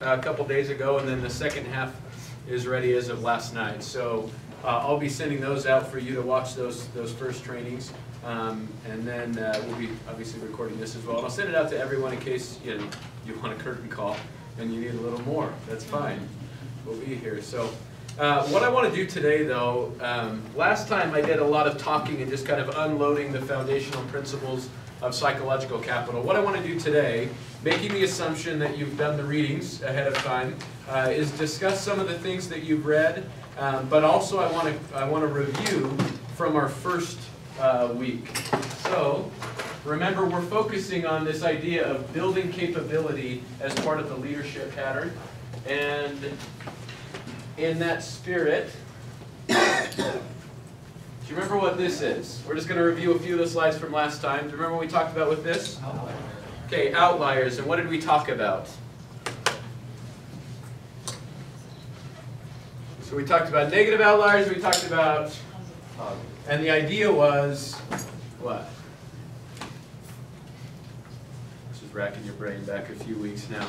a couple days ago, and then the second half is ready as of last night. So I'll be sending those out for you to watch those first trainings, and then we'll be obviously recording this as well. And I'll send it out to everyone in case you want a curtain call and you need a little more. That's fine. We'll be here. So what I want to do today, though, last time I did a lot of talking and just kind of unloading the foundational principles of psychological capital. What I want to do today, making the assumption that you've done the readings ahead of time, is discuss some of the things that you've read, but also I want to review from our first week. So remember, we're focusing on this idea of building capability as part of the leadership pattern, and in that spirit, do you remember what this is? We're just going to review a few of the slides from last time. Do you remember what we talked about with this? Outliers. Okay, outliers. And what did we talk about? So we talked about negative outliers. We talked about, and the idea was what? This is racking your brain back a few weeks now.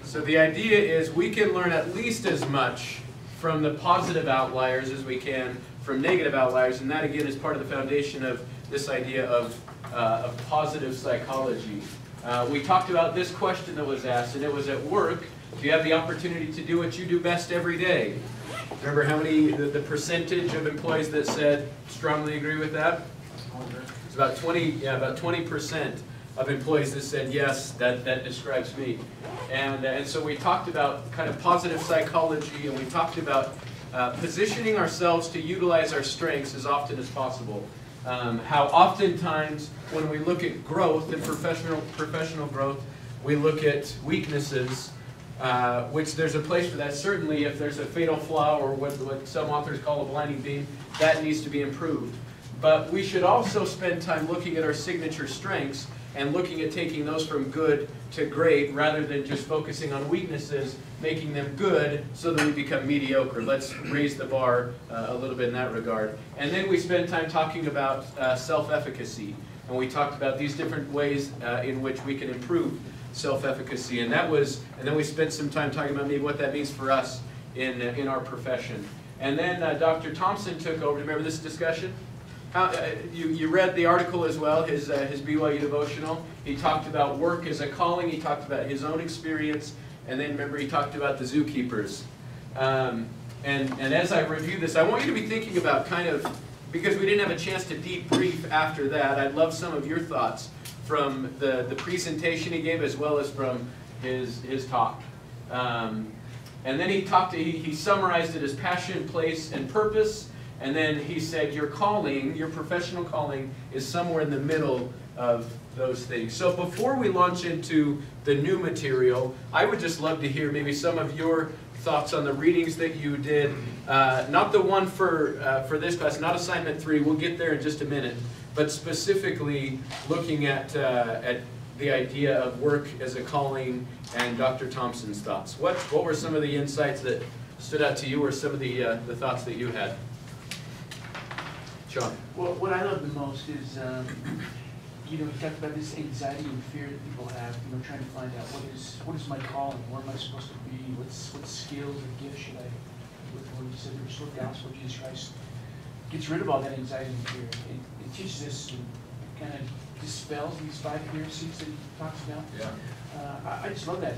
So the idea is we can learn at least as much from the positive outliers as we can from negative outliers, and that again is part of the foundation of this idea of positive psychology. We talked about this question that was asked, and it was at work. Do you have the opportunity to do what you do best every day? Remember how many, the percentage of employees that said strongly agree with that? It's about 20% of employees that said yes, that describes me. And so we talked about kind of positive psychology, and we talked about positioning ourselves to utilize our strengths as often as possible. How oftentimes when we look at growth and professional growth, we look at weaknesses, which there's a place for that. Certainly if there's a fatal flaw or what some authors call a blinding beam, that needs to be improved. But we should also spend time looking at our signature strengths and looking at taking those from good to great rather than just focusing on weaknesses, making them good so that we become mediocre. Let's raise the bar a little bit in that regard. And then we spend time talking about self-efficacy. And we talked about these different ways in which we can improve self-efficacy. And then we spent some time talking about maybe what that means for us in our profession. And then Dr. Thompson took over. Remember this discussion? You read the article as well, his BYU devotional. He talked about work as a calling. He talked about his own experience. And then remember he talked about the zookeepers. And as I review this, I want you to be thinking about kind of, because we didn't have a chance to debrief after that, I'd love some of your thoughts from the presentation he gave as well as from his talk. And then he summarized it as passion, place, and purpose. And then he said your calling, your professional calling, is somewhere in the middle of those things. So before we launch into the new material, I would just love to hear maybe some of your thoughts on the readings that you did. Not the one for this class, not assignment 3. We'll get there in just a minute. But specifically looking at the idea of work as a calling and Dr. Thompson's thoughts. What were some of the insights that stood out to you, or some of the thoughts that you had? Sean. Well, what I love the most is, you talked about this anxiety and fear that people have, trying to find out what is my calling, where am I supposed to be, what skills and gifts should I, when you said restore the gospel of Jesus Christ, gets rid of all that anxiety and fear. It teaches us and kind of dispels these 5 heresies that he talks about. Yeah. I just love that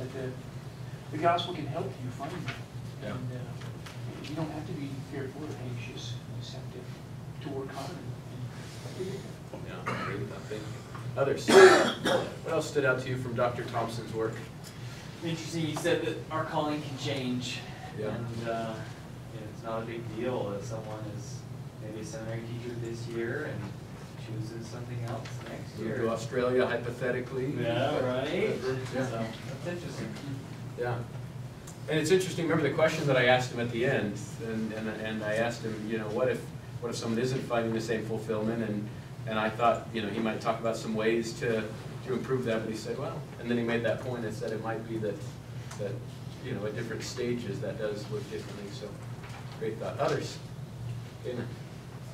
the gospel can help you find that. Yeah. And you don't have to be fearful or anxious. You just have to work hard. Yeah, I agree with that thing. Others? What else stood out to you from Dr. Thompson's work? Interesting, he said that our calling can change. Yeah. And it's not a big deal if someone is maybe a seminary teacher this year and chooses something else next year. To Australia, hypothetically. Yeah, right? Yeah. So, that's interesting. Yeah. And it's interesting, remember the question that I asked him at the end, and I asked him, what if someone isn't finding the same fulfillment, and I thought, he might talk about some ways to improve that, but he said, well, and then he made that point and said it might be that at different stages that does look differently, so great thought. Others? Dana?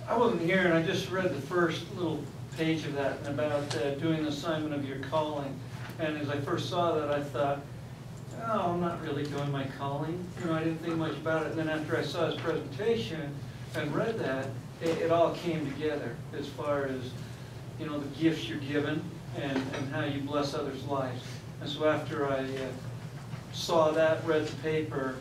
I wasn't here, and I just read the first little page of that about doing the assignment of your calling, and as I first saw that, I thought, oh, I'm not really doing my calling. You know, I didn't think much about it. And then after I saw his presentation and read that, it all came together as far as, you know, the gifts you're given and how you bless others' lives. And so after I saw that, read the paper,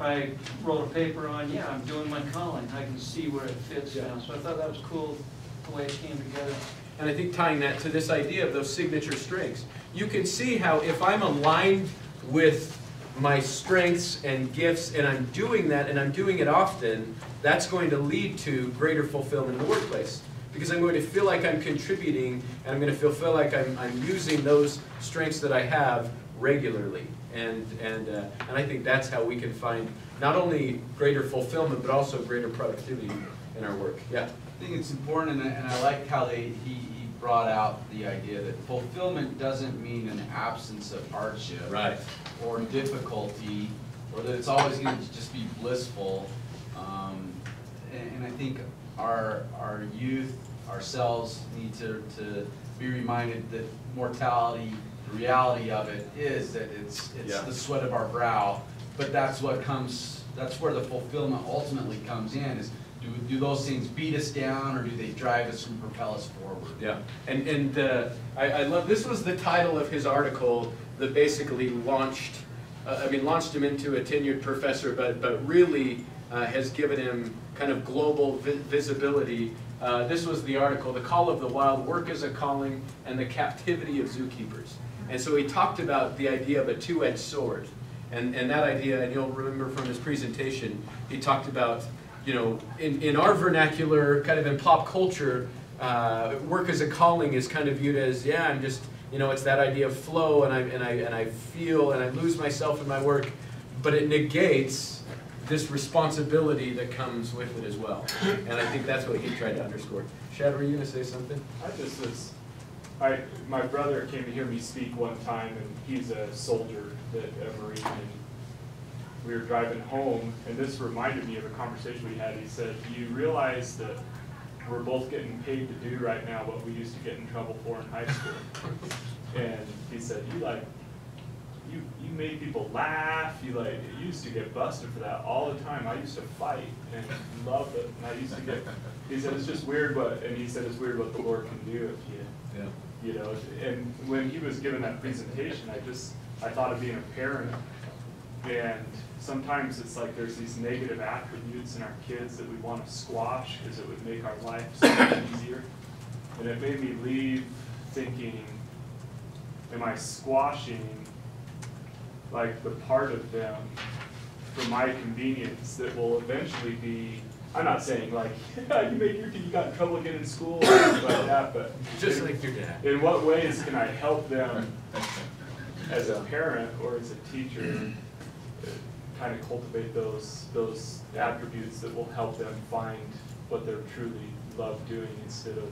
I wrote a paper on, yeah, I'm doing my calling. I can see where it fits now. So I thought that was cool, the way it came together. And I think tying that to this idea of those signature strengths, you can see how if I'm aligned with my strengths and gifts and I'm doing that and I'm doing it often, that's going to lead to greater fulfillment in the workplace. Because I'm going to feel like I'm contributing and I'm going to feel like I'm using those strengths that I have regularly. And I think that's how we can find not only greater fulfillment but also greater productivity in our work. Yeah. I think it's important, and I like how he brought out the idea that fulfillment doesn't mean an absence of hardship, Right. or difficulty, or that it's always going to just be blissful. And I think our youth, ourselves, need to be reminded that mortality, the reality of it is that it's Yeah. the sweat of our brow, but that's where the fulfillment ultimately comes in, is do those things beat us down, or do they drive us and propel us forward? Yeah, and I love, this was the title of his article that basically launched him into a tenured professor, but really has given him kind of global visibility. This was the article, The Call of the Wild, Work as a Calling and the Captivity of Zookeepers. And so he talked about the idea of a two-edged sword. And that idea, and you'll remember from his presentation, he talked about, you know, in our vernacular, kind of in pop culture, work as a calling is kind of viewed as, yeah, I'm just, you know, it's that idea of flow, and I feel and I lose myself in my work, but it negates this responsibility that comes with it as well. And I think that's what he tried to underscore. Shad, were you going to say something? My brother came to hear me speak one time, and he's a soldier, a Marine, and we were driving home, and this reminded me of a conversation we had. He said, "Do you realize that we're both getting paid to do right now what we used to get in trouble for in high school?" And he said, you made people laugh, you used to get busted for that all the time. I used to fight and love it, and I used to get, he said, it's just weird what the Lord can do if you, you know. And when he was giving that presentation, I thought of being a parent. And sometimes it's like there's these negative attributes in our kids that we want to squash because it would make our life so much easier. And it made me leave thinking, am I squashing like the part of them for my convenience that will eventually be, I'm not saying like, you got in trouble again in school or something like that, but Just like your dad. in what ways can I help them as a parent or as a teacher kind of cultivate those attributes that will help them find what they're truly love doing instead of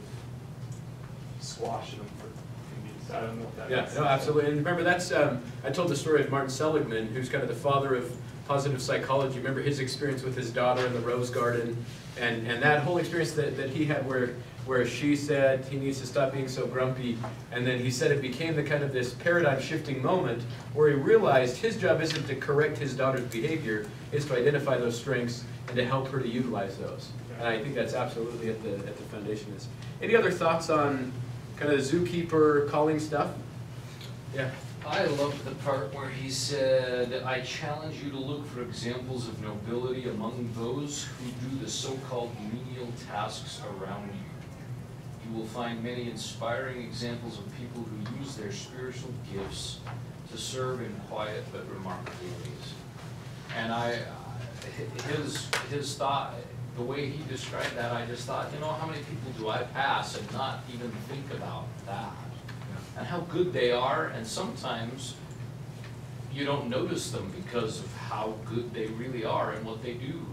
squashing them for convenience. I don't know if that makes sense. No, absolutely. And remember, that's I told the story of Martin Seligman, who's kind of the father of positive psychology. Remember his experience with his daughter in the rose garden, and that whole experience that he had where she said he needs to stop being so grumpy, and then he said it became the kind of this paradigm shifting moment where he realized his job isn't to correct his daughter's behavior, it's to identify those strengths and to help her to utilize those. And I think that's absolutely at the foundation of this. Any other thoughts on kind of the zookeeper calling stuff? Yeah. I loved the part where he said, I challenge you to look for examples of nobility among those who do the so-called menial tasks around you. You will find many inspiring examples of people who use their spiritual gifts to serve in quiet but remarkable ways. And his thought, the way he described that, I just thought, you know, how many people do I pass and not even think about that? And how good they are, and sometimes you don't notice them because of how good they really are and what they do.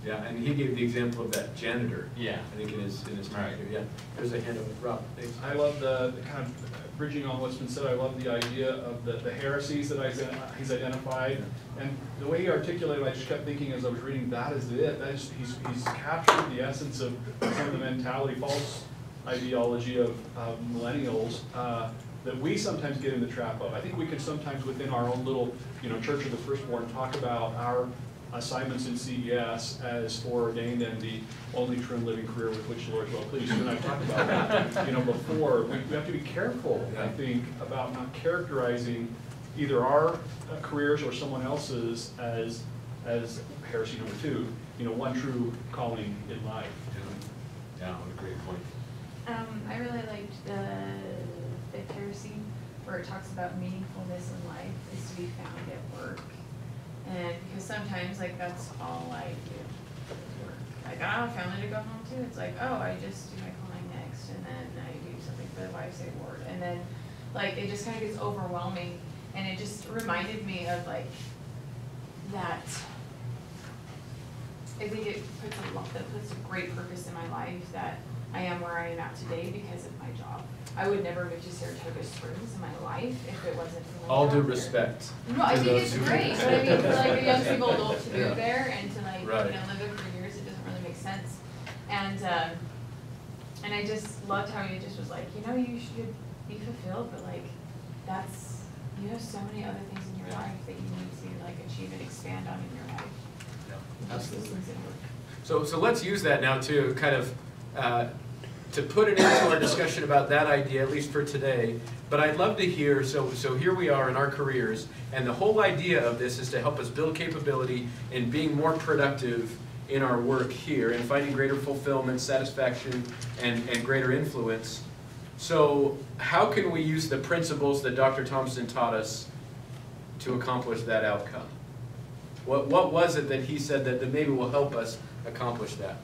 Yeah, and he gave the example of that janitor. Yeah. I think in his Right. Yeah. There's a hand over. Rob, thanks. I love the kind of bridging on what's been said. I love the idea of the heresies that he's identified, and the way he articulated. I just kept thinking as I was reading, that is it. That is, he's captured the essence of some of the mentality, false ideology of millennials that we sometimes get in the trap of. I think we can sometimes within our own little, Church of the Firstborn talk about our assignments in CES as foreordained and the only true and living career with which the Lord is well pleased. You and I talked about that, before. We have to be careful, I think, about not characterizing either our careers or someone else's as heresy number 2, one true calling in life. Yeah, what a great point. I really liked the fifth heresy, where it talks about meaningfulness in life is to be found at work. And because sometimes, like, that's all I do is work. Like, I don't have family to go home to. It's like, oh, I just do my calling next, and then I do something for the YMCA board. And then, like, it just kind of gets overwhelming. And it just reminded me of, like, that I think it puts a great purpose in my life that I am where I am at today because of my job. I would never move to Saratoga Springs in my life if it wasn't for my All job due here. respect. No, I to think those it's who- great, but I mean, for like a young single adult to Yeah. move there and to like, Right. live there for years, it doesn't really make sense. And I just loved how you just was like, you should be fulfilled, but like, you have so many other things in your life that you need to like achieve and expand on in your life. Just those things at work. So let's use that now to kind of, to put it into our discussion about that idea, at least for today. But I'd love to hear, so here we are in our careers, and the whole idea of this is to help us build capability in being more productive in our work here and finding greater fulfillment, satisfaction, and greater influence. So how can we use the principles that Dr. Thompson taught us to accomplish that outcome? What was it that he said that maybe will help us accomplish that?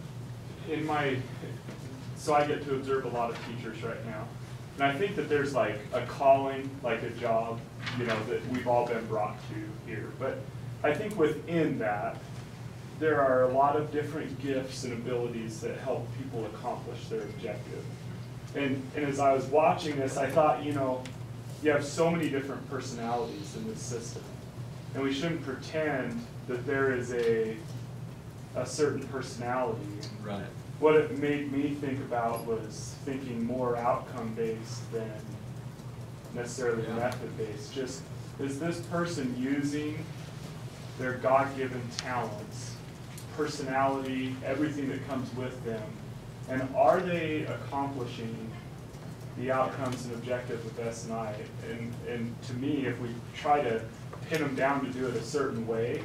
So I get to observe a lot of teachers right now. And I think that there's like a calling, like a job, that we've all been brought to here. But I think within that, there are a lot of different gifts and abilities that help people accomplish their objective. And as I was watching this, I thought, you have so many different personalities in this system. And we shouldn't pretend that there is a certain personality. Right. What it made me think about was thinking more outcome-based than necessarily Yeah. method-based. Just, is this person using their God-given talents, personality, everything that comes with them, and are they accomplishing the outcomes and objectives of S&I? And to me, if we try to pin them down to do it a certain way,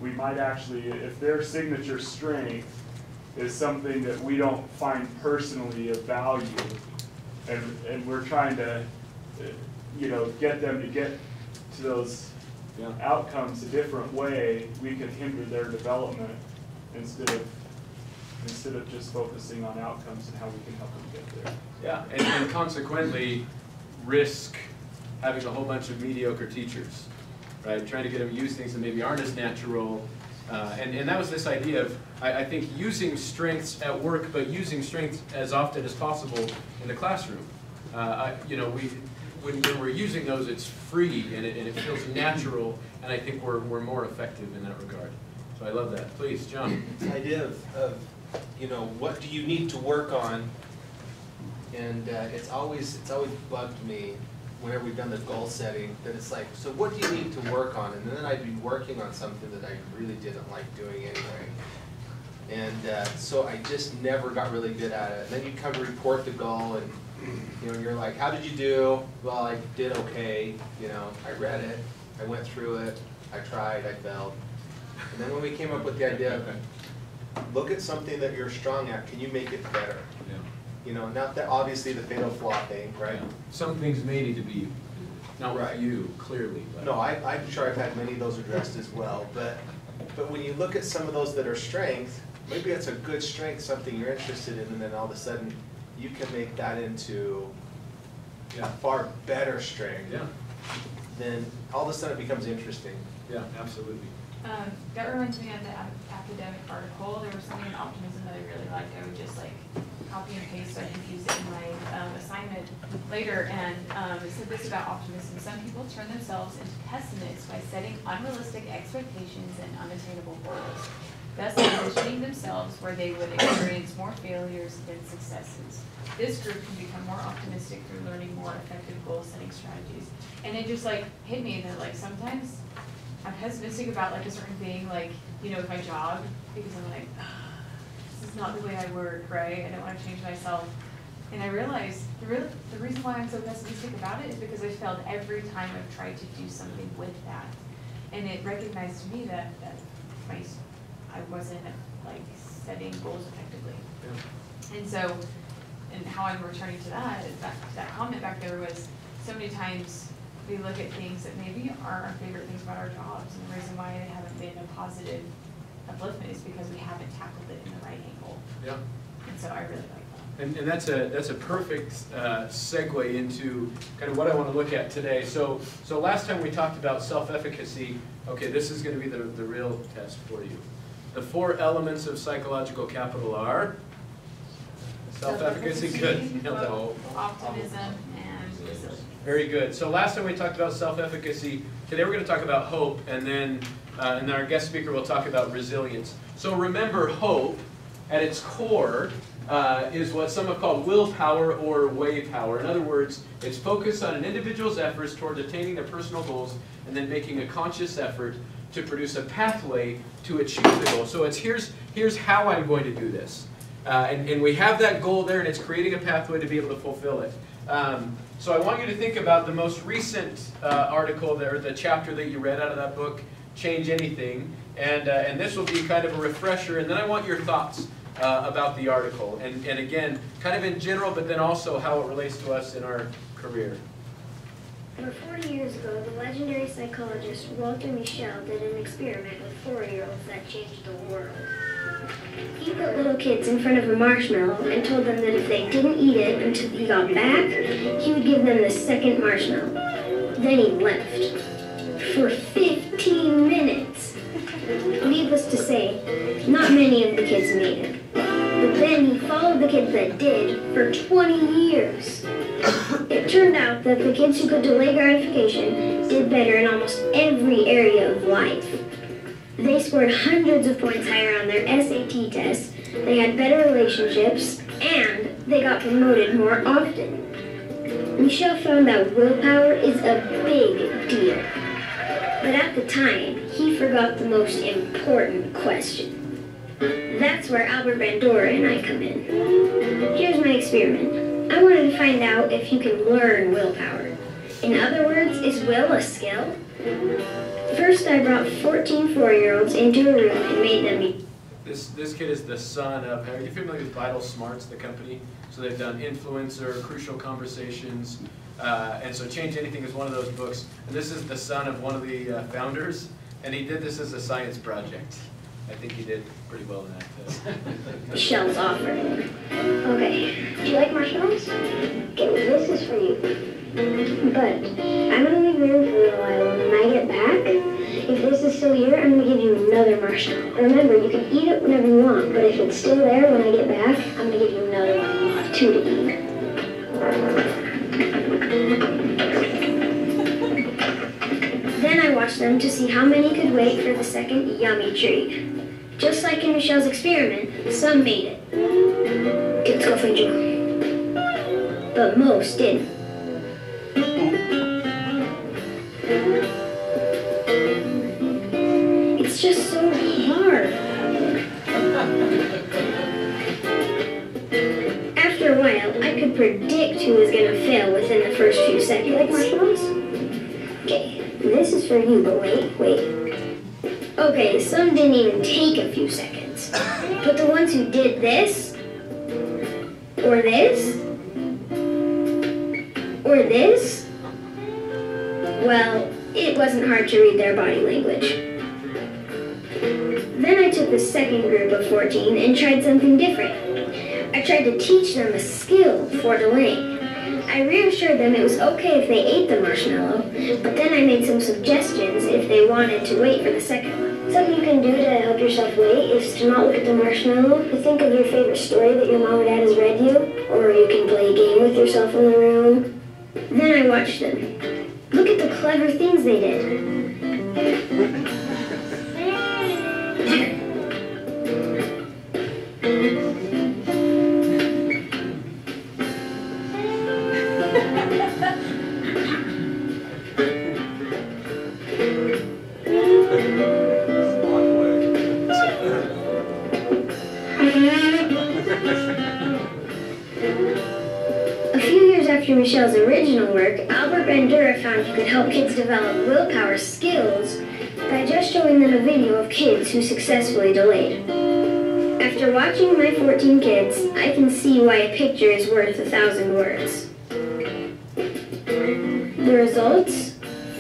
we might actually, if their signature strength is something that we don't find personally of value, and we're trying to, get them to get to those outcomes a different way, we could hinder their development instead of just focusing on outcomes and how we can help them get there. Yeah, and consequently risk having a whole bunch of mediocre teachers, right? Trying to get them to use things that maybe aren't as natural. And that was this idea of, I think, using strengths at work, but using strengths as often as possible in the classroom. When we're using those, it's free and it feels natural, and I think we're more effective in that regard. So I love that. Please, John. The idea of what do you need to work on? And it's always bugged me whenever we've done the goal setting, that it's like, so what do you need to work on? And then I'd be working on something that I really didn't like doing anyway. And so I just never got really good at it. And then you come to report the goal, and you're like, how did you do? Well, I did okay. I read it, I went through it, I tried, I failed. And then when we came up with the idea of, look at something that you're strong at, can you make it better? Not that obviously the fatal flaw thing, right? Some things may need to be, not Right. with you, clearly. But. No, I'm sure I've had many of those addressed as well, but when you look at some of those that are strength, maybe it's a good strength, something you're interested in, and then all of a sudden you can make that into a far better strength. Yeah. Then all of a sudden it becomes interesting. Yeah, absolutely. That reminds me of the academic article. There was something in optimism that I really liked. I would just like copy and paste so I could use it in my assignment later. And it said this about optimism. Some people turn themselves into pessimists by setting unrealistic expectations and unattainable goals. thus positioning themselves where they would experience more failures than successes. This group can become more optimistic through learning more effective goal-setting strategies. And it just like hit me that like sometimes I'm pessimistic about like a certain thing, like, you know, with my job, because I'm like, this is not the way I work, right? I don't want to change myself. And I realized the reason why I'm so pessimistic about it is because I failed every time I've tried to do something with that. And it recognized to me that I wasn't like setting goals effectively. Yeah. And so, and how I'm returning to that is that comment back there was so many times we look at things that maybe are our favorite things about our jobs, and the reason why they haven't been a positive upliftment is because we haven't tackled it in the right angle. Yeah. And so I really like that. And that's a perfect segue into kind of what I want to look at today. So last time we talked about self-efficacy. Okay, this is going to be the real test for you. The 4 elements of psychological capital are self-efficacy, good, nailed that. Optimism and resilience. Very good. So last time we talked about self-efficacy. Today we're going to talk about hope, and then our guest speaker will talk about resilience. So remember, hope at its core is what some have called willpower or way power. In other words, it's focused on an individual's efforts toward attaining their personal goals and then making a conscious effort to produce a pathway to achieve the goal. So it's here's how I'm going to do this. And we have that goal there, and it's creating a pathway to be able to fulfill it. So I want you to think about the most recent article there, the chapter that you read out of that book, Change Anything. And this will be kind of a refresher, and then I want your thoughts about the article. And again, kind of in general, but then also how it relates to us in our career. Over 40 years ago, the legendary psychologist Walter Mischel did an experiment with 4-year-olds that changed the world. He put little kids in front of a marshmallow and told them that if they didn't eat it until he got back, he would give them the second marshmallow. Then he left. For 15 minutes. Needless to say, not many of the kids made it. But then he followed the kids that did for 20 years. It turned out that the kids who could delay gratification did better in almost every area of life. They scored hundreds of points higher on their SAT tests, they had better relationships, and they got promoted more often. Mischel found that willpower is a big deal. But at the time, he forgot the most important question. That's where Albert Bandura and I come in. Here's my experiment. I wanted to find out if you can learn willpower. In other words, is will a skill? First, I brought 14 4-year-olds into a room and made them eat. This kid is the son of, are you familiar with Vital Smarts, the company? So they've done Influencer, Crucial Conversations, and so Change Anything is one of those books. And this is the son of one of the founders, and he did this as a science project. I think he did pretty well in that. Michelle's offer. Okay, do you like marshmallows? Okay, well, this is for you. But I'm going to leave the room for a little while, and when I get back, if this is still here, I'm going to give you another marshmallow. Remember, you can eat it whenever you want, but if it's still there when I get back, I'm going to give you another one. You'll have 2 to eat. Then I watched them to see how many could wait for the second yummy treat. Just like in Michelle's experiment, some made it. Okay, let's go find you. But most didn't. It's just so hard. After a while, I could predict who was going to fail within the first few seconds. You like marshmallows? Okay, this is for you, but wait. Okay, some didn't even take a few seconds. But the ones who did this, or this, or this, well, it wasn't hard to read their body language. Then I took the second group of 14 and tried something different. I tried to teach them a skill for delaying. I reassured them it was okay if they ate the marshmallow, but then I made some suggestions if they wanted to wait for the second one. Something you can do to help yourself wait is to not look at the marshmallow, to think of your favorite story that your mom or dad has read you, or you can play a game with yourself in the room. Then I watched them. Look at the clever things they did. A few years after Michelle's original work, Albert Bandura found he could help kids develop willpower skills by just showing them a video of kids who successfully delayed. After watching my 14 kids, I can see why a picture is worth 1,000 words. The results?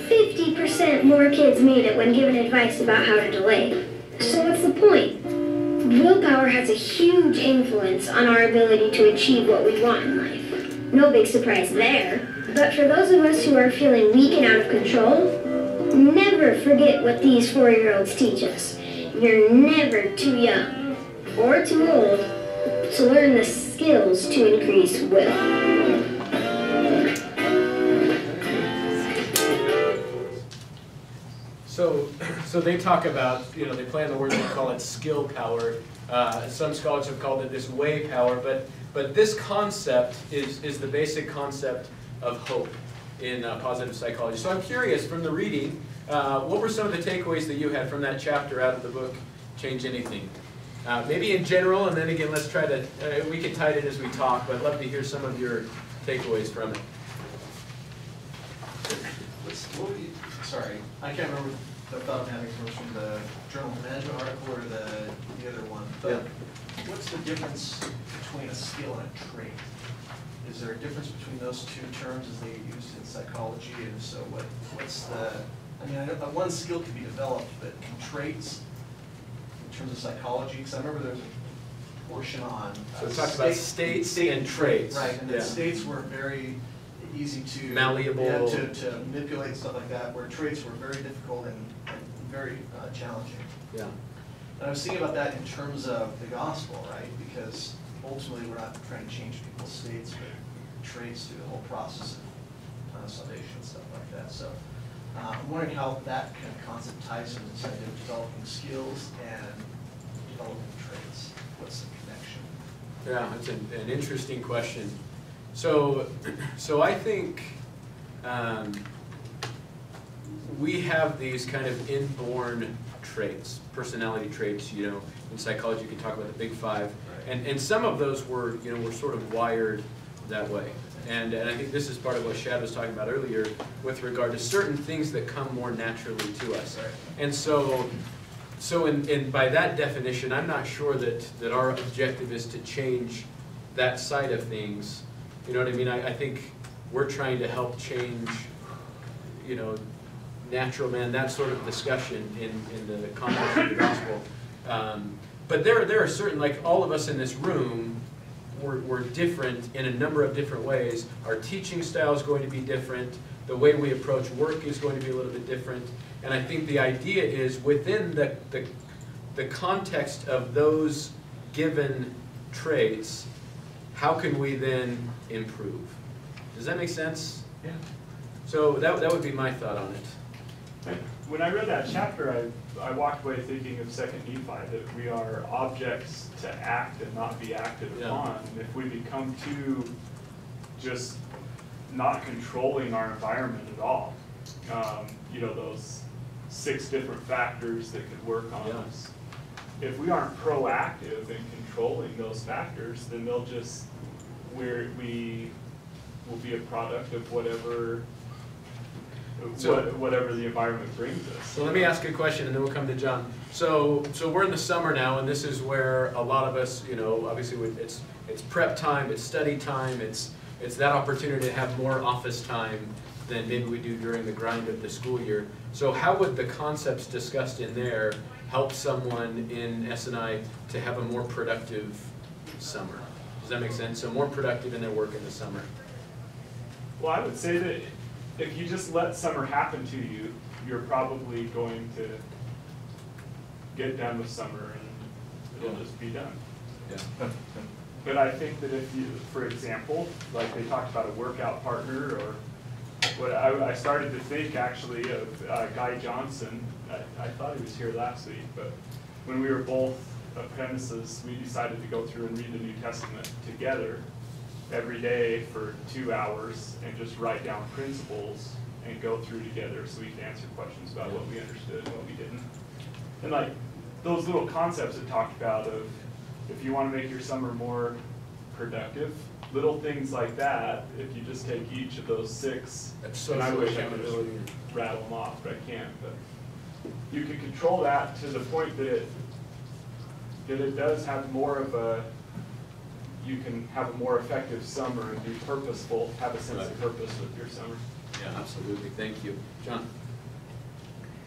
50% more kids made it when given advice about how to delay. So what's the point? Willpower has a huge influence on our ability to achieve what we want in life. No big surprise there. But for those of us who are feeling weak and out of control, never forget what these 4-year-olds teach us. You're never too young or too old to learn the skills to increase will. So they talk about, they play on the word, they call it skill power. Some scholars have called it this way power, but this concept is the basic concept of hope in positive psychology. So I'm curious, from the reading, what were some of the takeaways that you had from that chapter out of the book, Change Anything? Maybe in general, and then again, let's try to, we can tie it in as we talk, but I'd love to hear some of your takeaways from it. Sorry, I can't remember the thought I'm having from the Journal of Management article or the other one. But what's the difference between a skill and a trait? Is there a difference between those two terms as they are used in psychology? And so what's the, I know one skill can be developed, but can traits, in terms of psychology, because I remember there was a portion on. So it talked about states and traits. Right, and then states were very easy to malleable, to manipulate and stuff like that, where traits were very difficult and very challenging. Yeah. And I was thinking about that in terms of the gospel, right? Because ultimately we're not trying to change people's states, but traits through the whole process of salvation and stuff like that. So I'm wondering how that kind of concept ties into this idea of developing skills and developing traits. What's the connection? Yeah, that's an interesting question. So I think we have these kind of inborn traits, personality traits. In psychology you can talk about the big five, and some of those were sort of wired that way. And I think this is part of what Shad was talking about earlier with regard to certain things that come more naturally to us. And so by that definition, I'm not sure that our objective is to change that side of things. You know what I mean? I think we're trying to help change, natural man, that sort of discussion in the context of the gospel. But there are certain, like all of us in this room, we're different in a number of different ways. Our teaching style is going to be different. The way we approach work is going to be a little bit different. And I think the idea is within the context of those given traits, how can we then improve? Does that make sense? Yeah. So that would be my thought on it. When I read that chapter, I walked away thinking of 2nd Nephi, that we are objects to act and not be acted upon. And if we become too just not controlling our environment at all, those 6 different factors that could work on us. If we aren't proactive in controlling those factors, then we will be a product of whatever the environment brings us. So let me ask a question, and then we'll come to John. So we're in the summer now, and this is where a lot of us, obviously it's prep time, it's study time, it's that opportunity to have more office time than maybe we do during the grind of the school year. So how would the concepts discussed in there help someone in S&I to have a more productive summer? Does that make sense? So more productive in their work in the summer. Well, I would say that if you just let summer happen to you, you're probably going to get done with summer and it'll just be done. Yeah. But I think that if you, for example, like they talked about a workout partner, or what I started to think actually of Guy Johnson. I thought he was here last week, but when we were both apprentices, we decided to go through and read the New Testament together every day for 2 hours and just write down principles and go through together so we could answer questions about what we understood and what we didn't. And like, those little concepts it talked about of, if you wanna make your summer more productive, little things like that, if you just take each of those 6, That's and I social wish I could accountability. just rattle them off, but I can't, but you can control that to the point that it does have more of a, you can have a more effective summer and be purposeful, have a sense of purpose with your summer. Yeah, absolutely, thank you. John?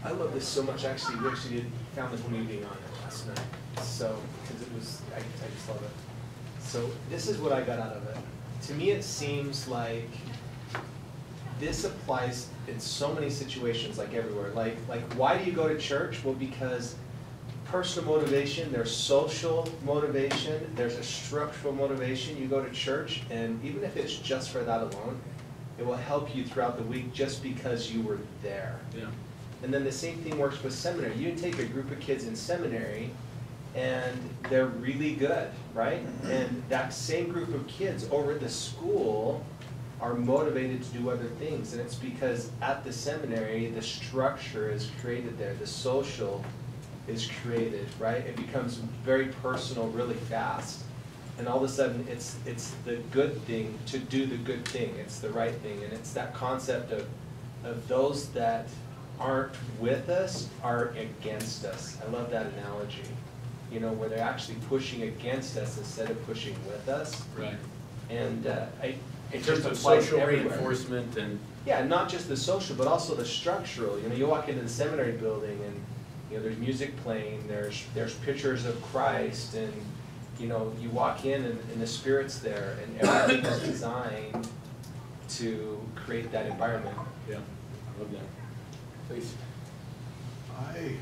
I love this so much, actually, we actually found this meeting on it last night, so, because it was, I just love it. So, this is what I got out of it. To me, it seems like this applies in so many situations, like everywhere. Like why do you go to church? Well, because personal motivation, there's social motivation, there's a structural motivation. You go to church, and even if it's just for that alone, it will help you throughout the week just because you were there. Yeah. And then the same thing works with seminary. You can take a group of kids in seminary and they're really good, right? And that same group of kids over at the school are motivated to do other things. And it's because at the seminary, the structure is created there. The social is created, right? It becomes very personal really fast. And all of a sudden, it's the good thing to do the good thing. It's the right thing. And it's that concept of those that aren't with us are against us. I love that analogy. You know, where they're actually pushing against us instead of pushing with us. Right. And In terms of social reinforcement and. Yeah, not just the social, but also the structural. You know, you walk into the seminary building and, you know, there's music playing, there's pictures of Christ, and, you know, you walk in and the Spirit's there, and everything is designed to create that environment. Yeah, I love that. Please. I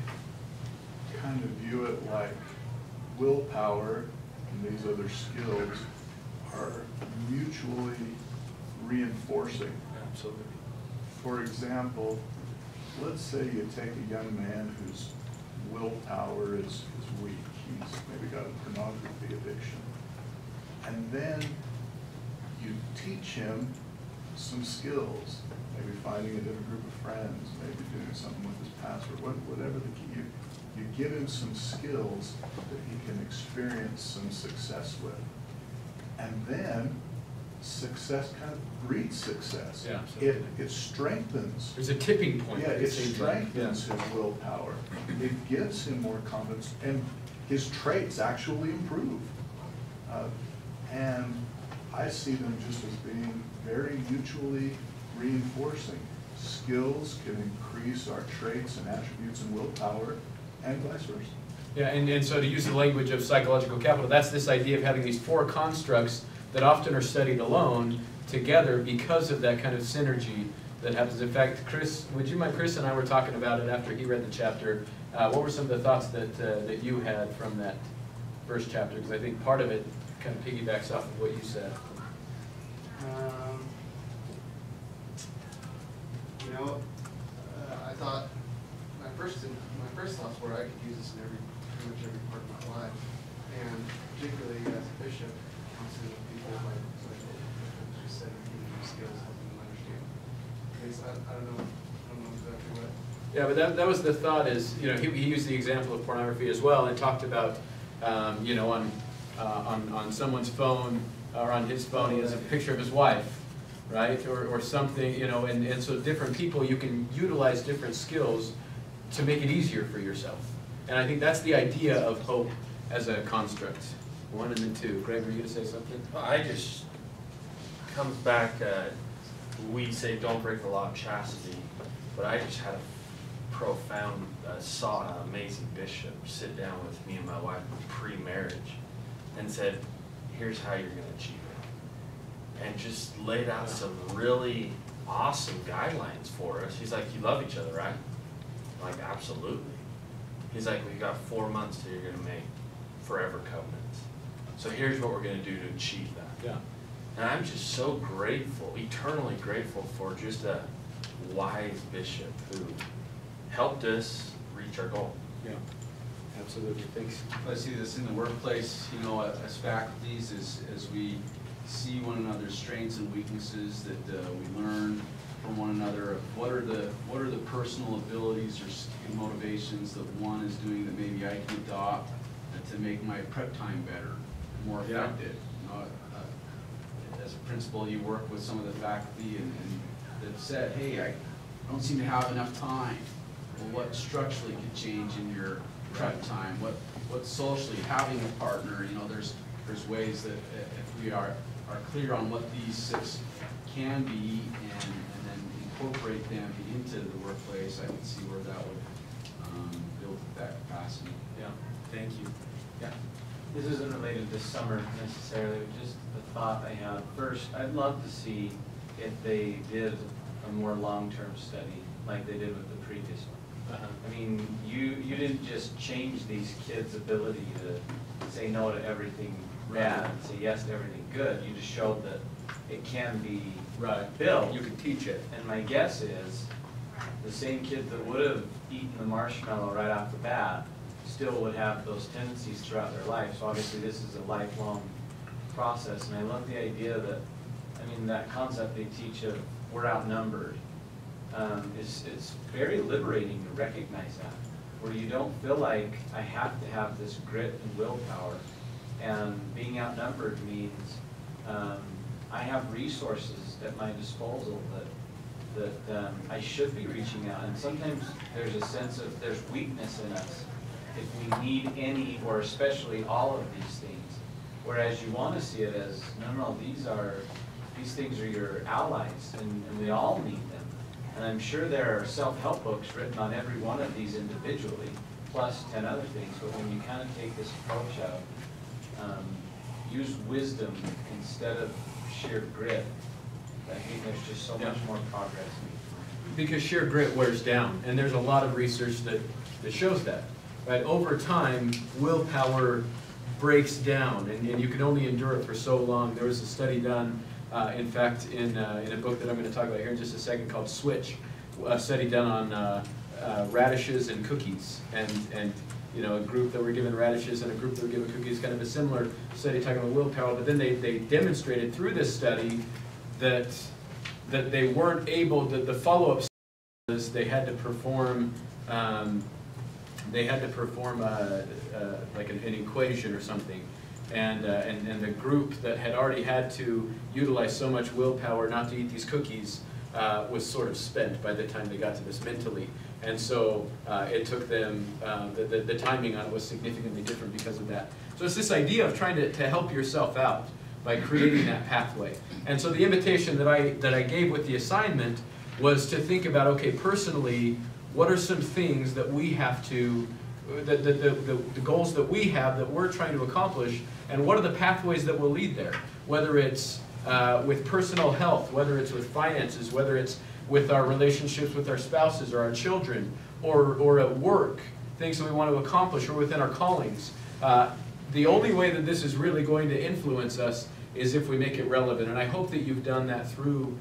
kind of view it like willpower and these other skills are mutually reinforcing. Absolutely. For example, let's say you take a young man whose willpower is weak. He's maybe got a pornography addiction. And then you teach him some skills, maybe finding a different group of friends, maybe doing something with his pastor, whatever the key. You give him some skills that he can experience some success with. And then success kind of breeds success. Yeah, absolutely. It strengthens. There's a tipping point. Yeah, at the it same time. strengthens his willpower. It gives him more confidence, and his traits actually improve. And I see them just as being very mutually reinforcing. Skills can increase our traits and attributes and willpower, and vice versa. Yeah, and so to use the language of psychological capital, that's this idea of having these 4 constructs that often are studied alone together because of that kind of synergy that happens. In fact, Chris, would you mind, Chris and I were talking about it after he read the chapter. What were some of the thoughts that you had from that first chapter? Because I think part of it kind of piggybacks off of what you said. You know, I thought my first thoughts were I could use this in pretty much every part of my life, and particularly as a bishop, counseling with people like just said, new skills, helping them understand. I don't know exactly what. Yeah, but that was the thought is, you know, he used the example of pornography as well and talked about, you know, on someone's phone or on his phone, he has a picture of his wife, right? Or something, you know, and so different people, you can utilize different skills to make it easier for yourself. And I think that's the idea of hope as a construct. 1 and then 2. Greg, were you going to say something? Well, I just comes back, we say don't break the law of chastity, but I just had a profound, saw an amazing bishop sit down with me and my wife pre-marriage and said, here's how you're going to achieve it. And just laid out some really awesome guidelines for us. He's like, you love each other, right? I'm like, absolutely. He's like, well, you got 4 months till you're going to make forever covenants. So here's what we're going to do to achieve that. Yeah. And I'm just so grateful, eternally grateful for just a wise bishop who helped us reach our goal. Yeah, absolutely. Thanks. I see this in the workplace, you know, as faculties, as we see one another's strengths and weaknesses, that we learn from one another of what are the personal abilities or motivations that one is doing that maybe I can adopt to make my prep time better, more effective. You know, as a principal, you work with some of the faculty and that said, hey, I don't seem to have enough time. Well, what structurally could change in your prep time? What socially, having a partner, you know, there's ways that if we are clear on what these 6 can be and then incorporate them into the workplace, I can see where that would build that capacity. Yeah. Thank you. Yeah. This isn't related to summer necessarily, but just the thought I had. First, I'd love to see if they did a more long-term study like they did with the previous one. I mean, you didn't just change these kids' ability to say no to everything bad and say yes to everything good. You just showed that it can be built. You can teach it. And my guess is the same kids that would have eaten the marshmallow right off the bat still would have those tendencies throughout their life. So obviously this is a lifelong process. And I love the idea that, I mean, that concept they teach of we're outnumbered is very liberating to recognize that, where you don't feel like I have to have this grit and willpower. And being outnumbered means I have resources at my disposal that I should be reaching out. And sometimes there's a sense of there's weakness in us if we need any or especially all of these things. Whereas you want to see it as, no, these things are your allies and we all need them. And I'm sure there are self-help books written on every one of these individually, plus 10 other things. But when you kind of take this approach of use wisdom instead of sheer grit, I think there's just so much more progress. Because sheer grit wears down, and there's a lot of research that shows that. Right? Over time, willpower breaks down, and you can only endure it for so long. There was a study done, in fact, in a book that I'm going to talk about here in just a second called Switch, a study done on radishes and cookies, and you know, a group that were given radishes and a group that were given cookies, kind of a similar study talking about willpower, but then they demonstrated through this study that they weren't able, the follow-up was they had to perform like an equation or something, and the group that had already had to utilize so much willpower not to eat these cookies was sort of spent by the time they got to this mentally. And so it took them, the timing on it was significantly different because of that. So it's this idea of trying to help yourself out by creating that pathway. And so the invitation that I gave with the assignment was to think about, okay, personally, what are some things that we have to, the goals that we have that we're trying to accomplish, and what are the pathways that will lead there? Whether it's with personal health, whether it's with finances, whether it's with our relationships with our spouses or our children, or at work, things that we want to accomplish, or within our callings. The only way that this is really going to influence us is if we make it relevant, and I hope that you've done that through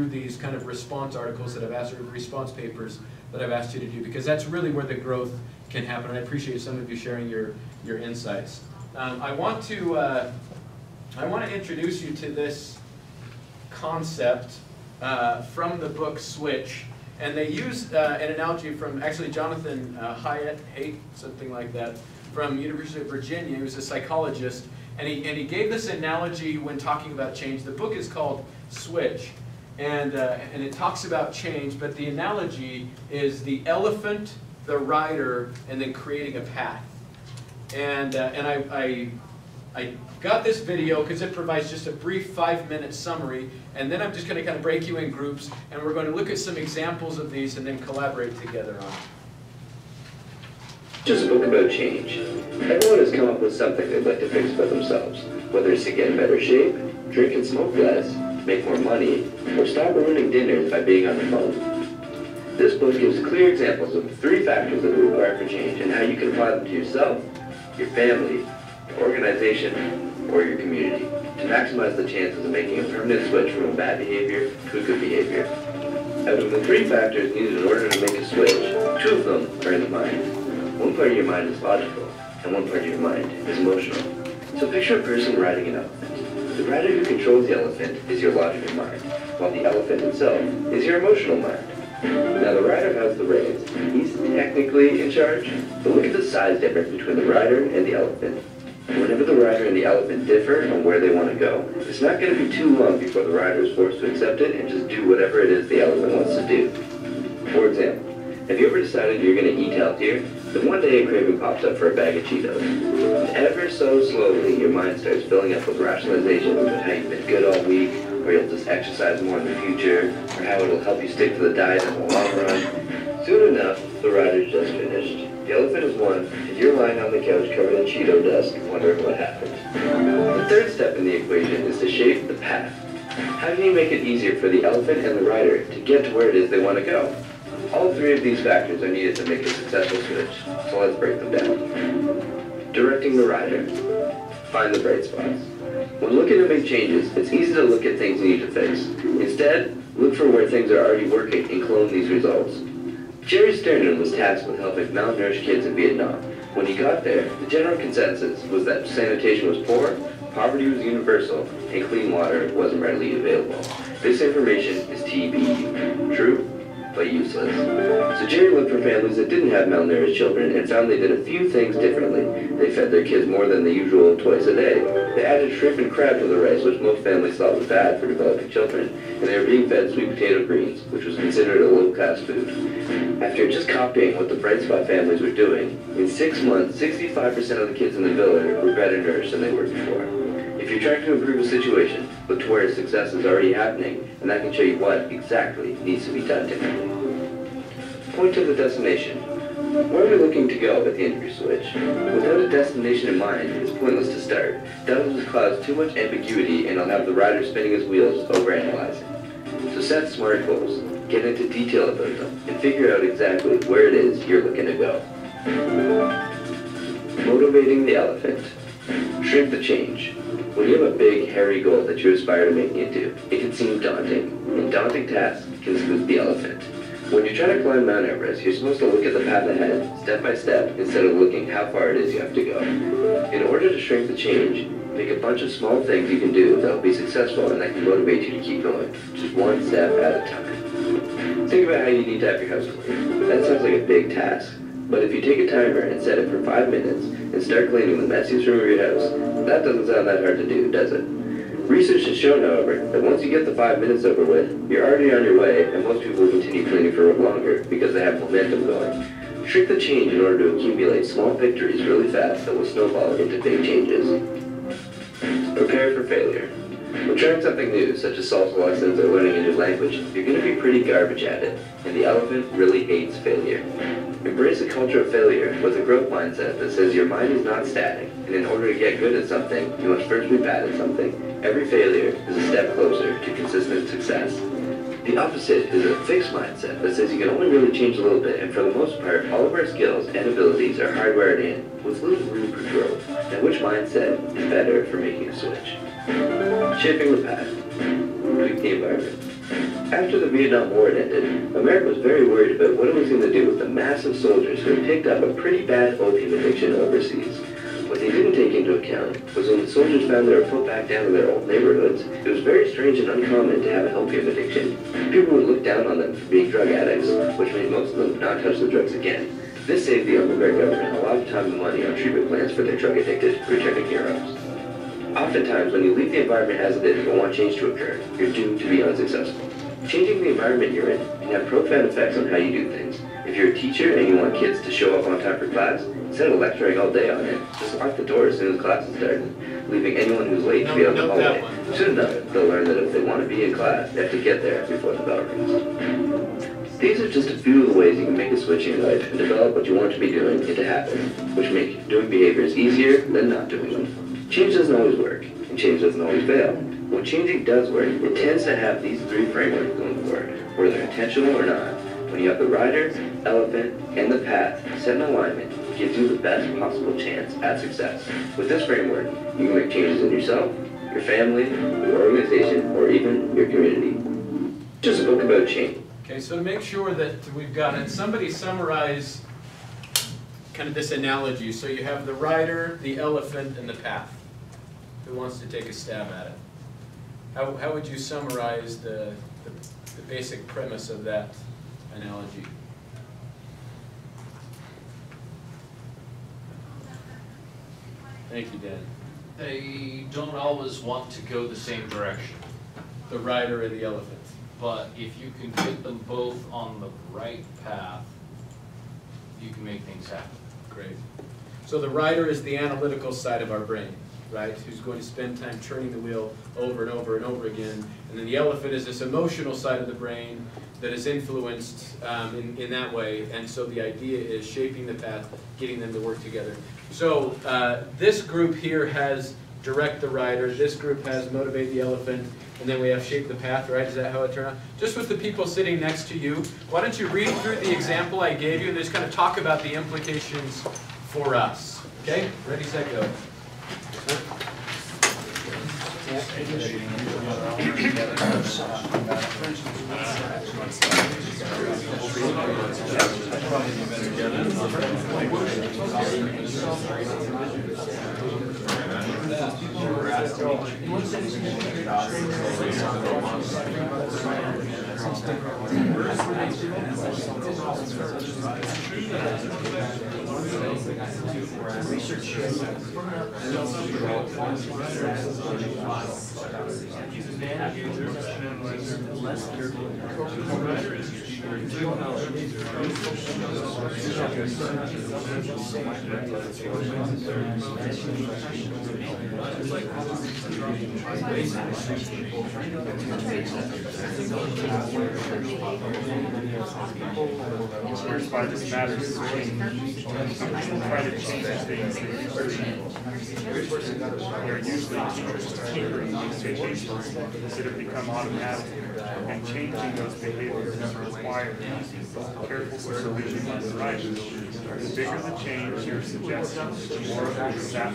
these kind of response articles that I've asked, or response papers that I've asked you to do, because that's really where the growth can happen, and I appreciate some of you sharing your insights. I want to introduce you to this concept from the book Switch, and they use an analogy from actually Jonathan Haidt, something like that, from University of Virginia. He was a psychologist, and he gave this analogy when talking about change. The book is called Switch, and it talks about change, but the analogy is the elephant, the rider, and then creating a path. And I got this video because it provides just a brief 5-minute summary, and then I'm just going to kind of break you in groups, and we're going to look at some examples of these and then collaborate together on it. Just a book about change. Everyone has come up with something they'd like to fix about themselves, whether it's to get in better shape, drink and smoke less, make more money, or stop ruining dinners by being on the phone. This book gives clear examples of 3 factors that are required for change and how you can apply them to yourself, your family, your organization, or your community to maximize the chances of making a permanent switch from a bad behavior to a good behavior. Out of the 3 factors needed in order to make a switch, 2 of them are in the mind. One part of your mind is logical, and one part of your mind is emotional. So picture a person riding an elephant. The rider who controls the elephant is your logical mind, while the elephant itself is your emotional mind. Now the rider has the reins. He's technically in charge, but look at the size difference between the rider and the elephant. Whenever the rider and the elephant differ on where they want to go, it's not going to be too long before the rider is forced to accept it and just do whatever it is the elephant wants to do. For example, have you ever decided you're going to eat healthier, then one day a craving pops up for a bag of Cheetos? And ever so slowly, your mind starts filling up with rationalizations about how you've been good all week, or you'll just exercise more in the future, or how it'll help you stick to the diet in the long run. Soon enough, the rider's just finished. The elephant is won, and you're lying on the couch covered in Cheeto dust, wondering what happened. The third step in the equation is to shape the path. How can you make it easier for the elephant and the rider to get to where it is they want to go? All three of these factors are needed to make a successful switch, so let's break them down. Directing the rider. Find the bright spots. When looking to make changes, it's easy to look at things you need to fix. Instead, look for where things are already working and clone these results. Jerry Sternin was tasked with helping malnourished kids in Vietnam. When he got there, the general consensus was that sanitation was poor, poverty was universal, and clean water wasn't readily available. This information is TBD. True, but useless. So Jerry looked for families that didn't have malnourished children and found they did a few things differently. They fed their kids more than the usual twice a day. They added shrimp and crab to the rice, which most families thought was bad for developing children, and they were being fed sweet potato greens, which was considered a low-class food. After just copying what the Bright Spot families were doing, in 6 months, 65% of the kids in the village were better nourished than they were before. If you're trying to improve a situation, look to where success is already happening, and that can show you what exactly needs to be done differently. Point to the destination. Where are we looking to go at the end of your switch? Without a destination in mind, it's pointless to start. That'll just cause too much ambiguity and I'll have the rider spinning his wheels overanalyzing. So set smart goals, get into detail about them, and figure out exactly where it is you're looking to go. Motivating the elephant. Shrink the change. When you have a big, hairy goal that you aspire to make into, it can seem daunting, and daunting tasks can spook the elephant. When you're trying to climb Mount Everest, you're supposed to look at the path ahead, step by step, instead of looking how far it is you have to go. In order to shrink the change, make a bunch of small things you can do that will be successful and that can motivate you to keep going, just one step at a time. Think about how you need to have your house cleaned. That sounds like a big task, but if you take a timer and set it for 5 minutes and start cleaning the messiest room of your house, that doesn't sound that hard to do, does it? Research has shown, however, that once you get the 5 minutes over with, you're already on your way, and most people will continue cleaning for longer because they have momentum going. Shrink the change in order to accumulate small victories really fast that will snowball into big changes. Prepare for failure. When trying something new, such as salsa lessons or learning a new language, you're going to be pretty garbage at it, and the elephant really hates failure. Embrace a culture of failure with a growth mindset that says your mind is not static, and in order to get good at something, you must first be bad at something. Every failure is a step closer to consistent success. The opposite is a fixed mindset that says you can only really change a little bit, and for the most part, all of our skills and abilities are hardwired in, with little room for growth. Now which mindset is better for making a switch? Shaping the path. Tweak the environment. After the Vietnam War had ended, America was very worried about what it was going to do with the mass of soldiers who had picked up a pretty bad opium addiction overseas. What they didn't take into account was when the soldiers found they were put back down to their old neighborhoods, it was very strange and uncommon to have an opium addiction. People would look down on them for being drug addicts, which made most of them not touch the drugs again. This saved the Uncle Bear government a lot of time and money on treatment plans for their drug-addicted returning heroes. Oftentimes, when you leave the environment as it is but want change to occur, you're doomed to be unsuccessful. Changing the environment you're in can have profound effects on how you do things. If you're a teacher and you want kids to show up on time for class, instead of lecturing all day on it, just lock the door as soon as class is started, leaving anyone who's late to be out in the hallway. Soon enough, they'll learn that if they want to be in class, they have to get there before the bell rings. These are just a few of the ways you can make a switch in your life and develop what you want to be doing into habits, which make doing behaviors easier than not doing them. Change doesn't always work, and change doesn't always fail. When changing does work, it tends to have these three frameworks going for it, whether intentional or not. When you have the rider, elephant, and the path set in alignment, it gives you the best possible chance at success. With this framework, you can make changes in yourself, your family, your organization, or even your community. Just a book about change. Okay, so to make sure that we've got it, somebody summarize kind of this analogy. So you have the rider, the elephant, and the path. Who wants to take a stab at it? How would you summarize the basic premise of that analogy? Thank you, Dan. They don't always want to go the same direction. The rider and the elephant. But if you can get them both on the right path, you can make things happen. Great. So the rider is the analytical side of our brain, right? Who's going to spend time turning the wheel over and over and over again. And then the elephant is this emotional side of the brain that is influenced in that way. And so the idea is shaping the path, getting them to work together. So this group here has direct the rider. This group has motivate the elephant. And then we have shape the path, right? Is that how it turned out? Just with the people sitting next to you, why don't you read through the example I gave you and just kind of talk about the implications for us. Okay? Ready, set, go. Here's why this matters is people try to change things they're usually tinkering expectations that have become automatic, and changing those behaviors requires careful supervision on the right. The bigger the change you're suggesting, the more it will sap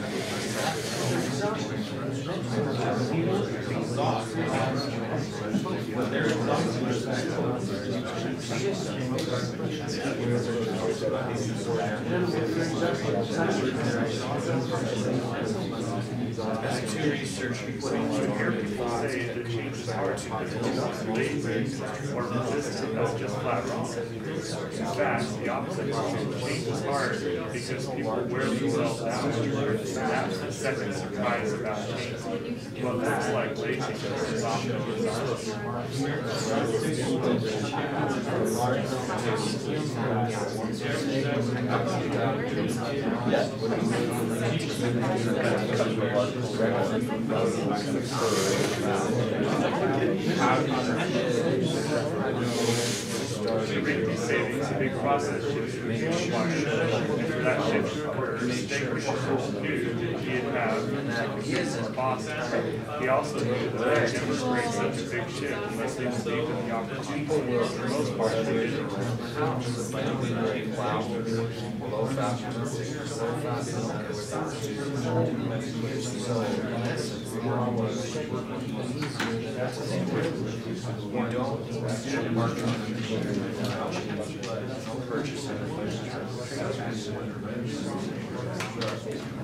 hear people say that change is hard because it's lazy or resistant as just flat wrong. In fact, the opposite is true. Change is hard because people wear themselves out. That's the second surprise about change. What looks like laziness is often it's a big process shift required. And for that shift to occur, Stegner knew he'd have a boss. He also knew that they demonstrate such a big shift unless they believed in the opportunity. For the most part, they didn't.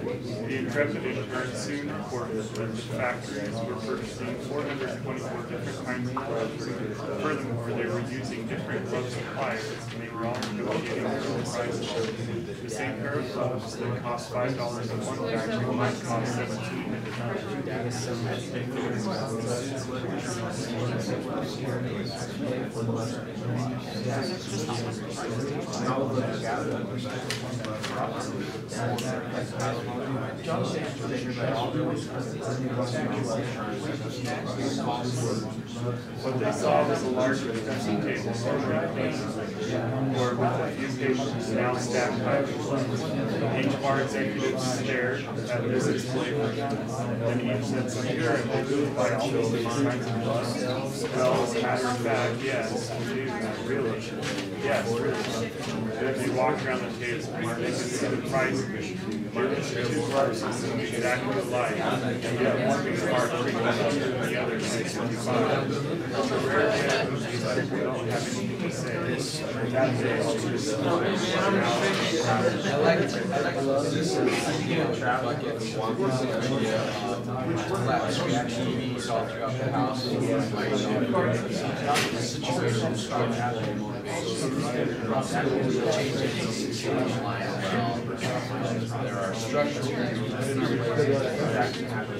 The Intrepid intern soon reported that the factories were purchasing 424 different kinds of gloves. Furthermore, they were using different glove suppliers, and they were all negotiating their own prices. The same pair of gloves that cost $5 in one factory might cost $17 in What they saw was a large production table or with a few patients now stacked high. HR executives stared at this display and each said something very by all those kinds of gloves. Well, as a matter of fact, yes, we do, really. Yes, if you walk around the table, they can see the price. Market's two prices exactly alike. And yet one is hard to the other is 65. So rare he's like, we don't have anything to say. That's it. I like this bucket idea of flat screen TVs all throughout the house. Situations from having motivation. There are structural things within our relationship that can happen.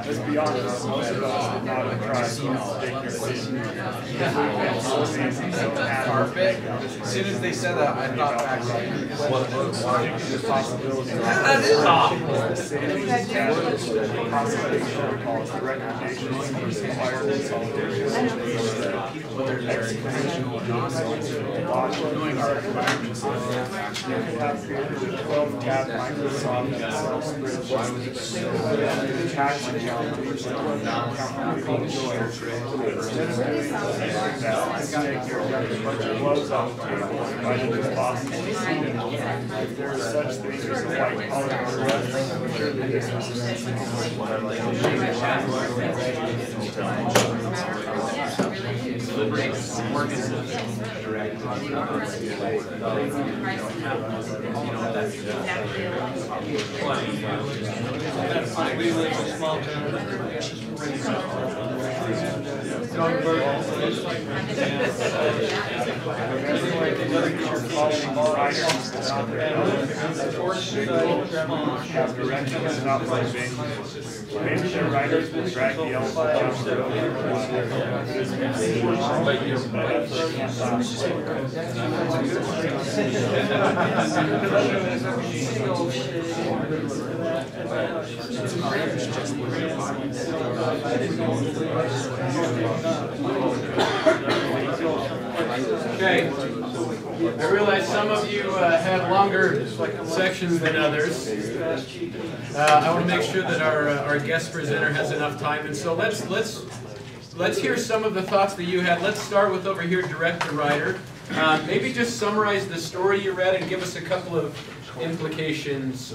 Let's be honest, most of us would not have tried to take your decision. Perfect. As soon as they said that, I thought back to what the possibility. That is the recommendations for supplier consolidation, whether it's execution or knowing our requirements. You have created a 12-tab Microsoft Excel spreadsheet. Attach my calculations to take your gloves off the table and invite the bosses to see them. If there is such thing as a white collar dress, I'm sure that this We live in a small town. have directions, not motivation. Maybe the writers will drag the elephant down the road. Okay, I realize some of you had longer sections than others. I want to make sure that our guest presenter has enough time, and so let's hear some of the thoughts that you had. Let's start with over here, Director Ryder. Maybe just summarize the story you read and give us a couple of implications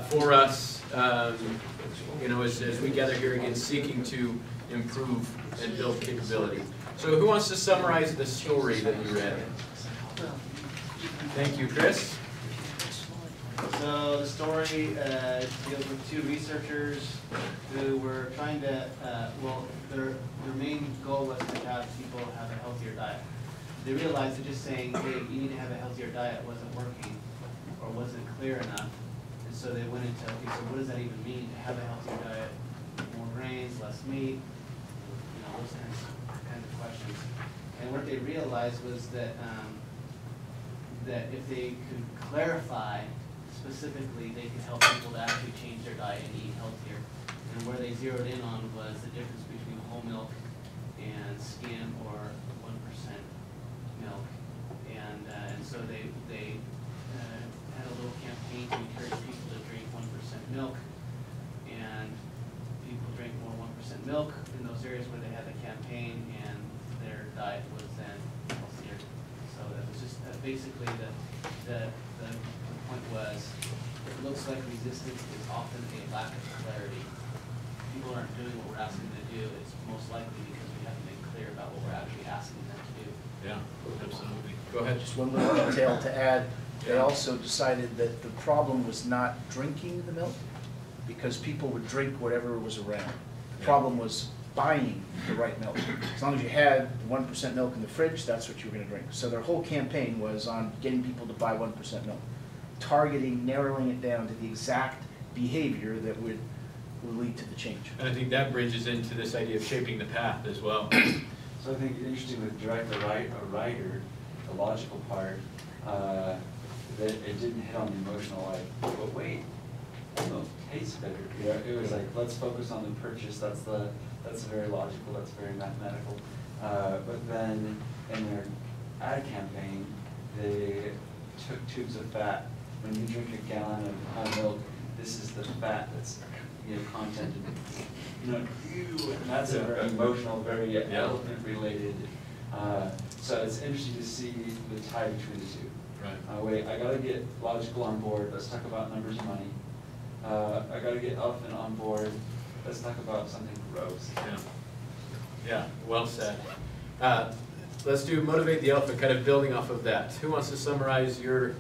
for us, you know, as we gather here again, seeking to improve and build capability. So who wants to summarize the story that you read? Thank you, Chris. So the story deals with two researchers who were trying to, well, their main goal was to have people have a healthier diet. They realized that just saying, hey, you need to have a healthier diet wasn't working or wasn't clear enough. And so they went into, okay, so what does that even mean to have a healthier diet? More grains, less meat, you know, those kinds of questions. And what they realized was that that if they could clarify specifically, they could help people to actually change their diet and eat healthier. And where they zeroed in on was the difference between whole milk and skim or 1% milk. And so they had a little campaign to encourage people to drink 1% milk. And people drank more 1% milk in those areas where they had the campaign, and their diet was then healthier. So that was just basically the point was, it looks like resistance is often a lack of clarity. People aren't doing what we're asking them to do. It's most likely because we haven't been clear about what we're actually asking them to do. Yeah, absolutely. Go ahead. Just one little detail to add. They also decided that the problem was not drinking the milk, because people would drink whatever was around. The problem was buying the right milk. As long as you had 1% milk in the fridge, that's what you were going to drink. So their whole campaign was on getting people to buy 1% milk, targeting, narrowing it down to the exact behavior that would lead to the change. And I think that bridges into this idea of shaping the path as well. So I think interesting with Director Ryder, the logical part, that it didn't hit on the emotional, like, but wait, milk tastes better. You know, it was like, let's focus on the purchase. That's very logical. That's very mathematical. But then in their ad campaign, they took tubes of fat. When you drink a gallon of milk, this is the fat that's content and, and that's a very emotional, very elephant-related. So it's interesting to see the tie between the two. Right. Wait, I gotta get logical on board. Let's talk about numbers and money. I gotta get elephant on board. Let's talk about something gross. Yeah. Yeah. Well said. Let's do motivate the elephant, kind of building off of that. Who wants to summarize your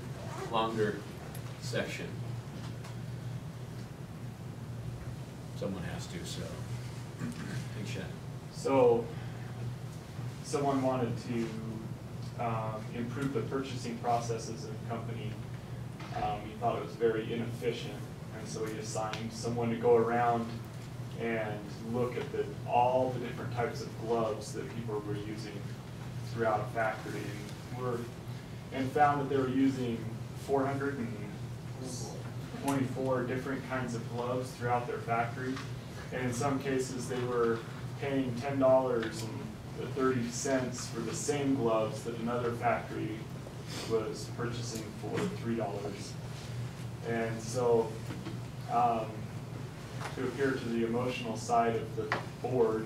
longer section? Someone has to, so. Big shot. So, someone wanted to improve the purchasing processes of the company. He thought it was very inefficient, and so he assigned someone to go around and look at all the different types of gloves that people were using throughout a factory, and found that they were using 424 different kinds of gloves throughout their factory. And in some cases, they were paying $10.30 for the same gloves that another factory was purchasing for $3. And so, to appear to the emotional side of the board,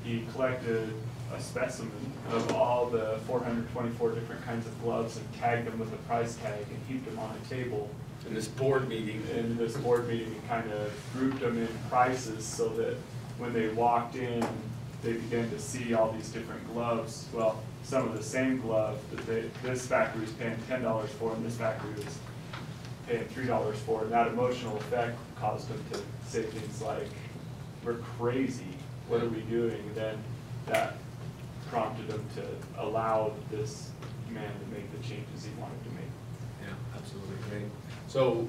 he collected a specimen of all the 424 different kinds of gloves and tagged them with a price tag and heaped them on a table. In this board meeting. In this board meeting, he kind of grouped them in prices so that when they walked in, they began to see all these different gloves. Well, some of the same glove that this factory was paying $10 for and this factory was paying $3 for, and that emotional effect caused them to say things like, "We're crazy, what are we doing?" And then that prompted them to allow this man to make the changes he wanted to make. Yeah, absolutely, great. So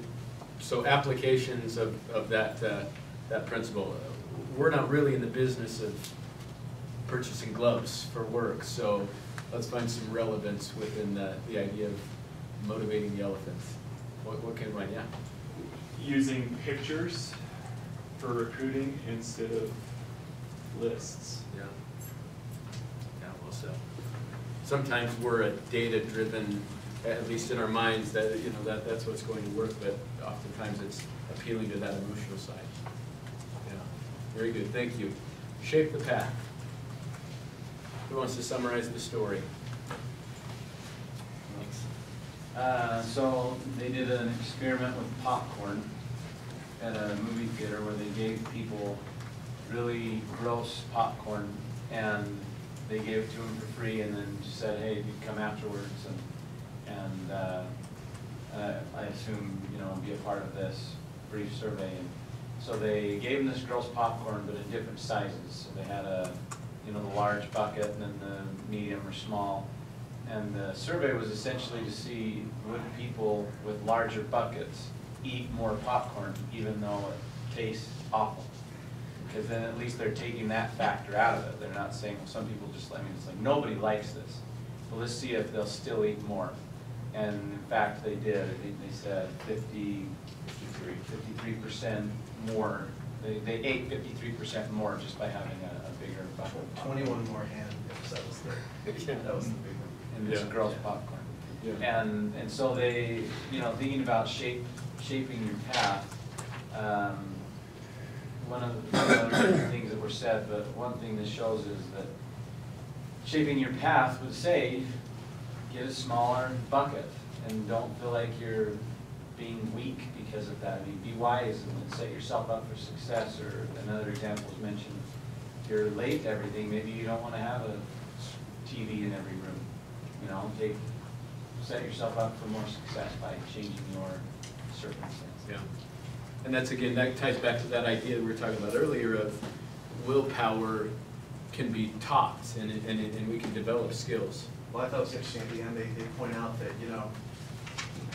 applications of that principle. We're not really in the business of purchasing gloves for work, so let's find some relevance within the idea of motivating the elephants. What can we, yeah? Using pictures for recruiting instead of lists. Yeah. Yeah, well said. Sometimes we're a data-driven, at least in our minds, that that's what's going to work, but oftentimes it's appealing to that emotional side. Yeah. Very good, thank you. Shape the path. Who wants to summarize the story? So they did an experiment with popcorn at a movie theater where they gave people really gross popcorn and they gave it to them for free and then just said, hey, you come afterwards and I assume, be a part of this brief survey. And so they gave them this gross popcorn but in different sizes. So they had the large bucket and then the medium or small. And the survey was essentially to see, would people with larger buckets eat more popcorn even though it tastes awful? Because then at least they're taking that factor out of it. They're not saying, well, some people just, it's like nobody likes this. Well, let's see if they'll still eat more. And in fact, they did. I think they said 53% more. They ate 53% more just by having a bigger bucket. 21 more hand dips, that was the big one. And this gross popcorn. Yeah. And so they, thinking about shaping your path, one of the other things that were said, but one thing this shows is that shaping your path would say, get a smaller bucket and don't feel like you're being weak because of that. I mean, be wise and set yourself up for success. Or another example was mentioned, if you're late to everything, maybe you don't want to have a TV in every room. Set yourself up for more success by changing your circumstances. Yeah. And that ties back to that idea we were talking about earlier of willpower can be taught and we can develop skills. Well, I thought it was interesting at the end, they point out that,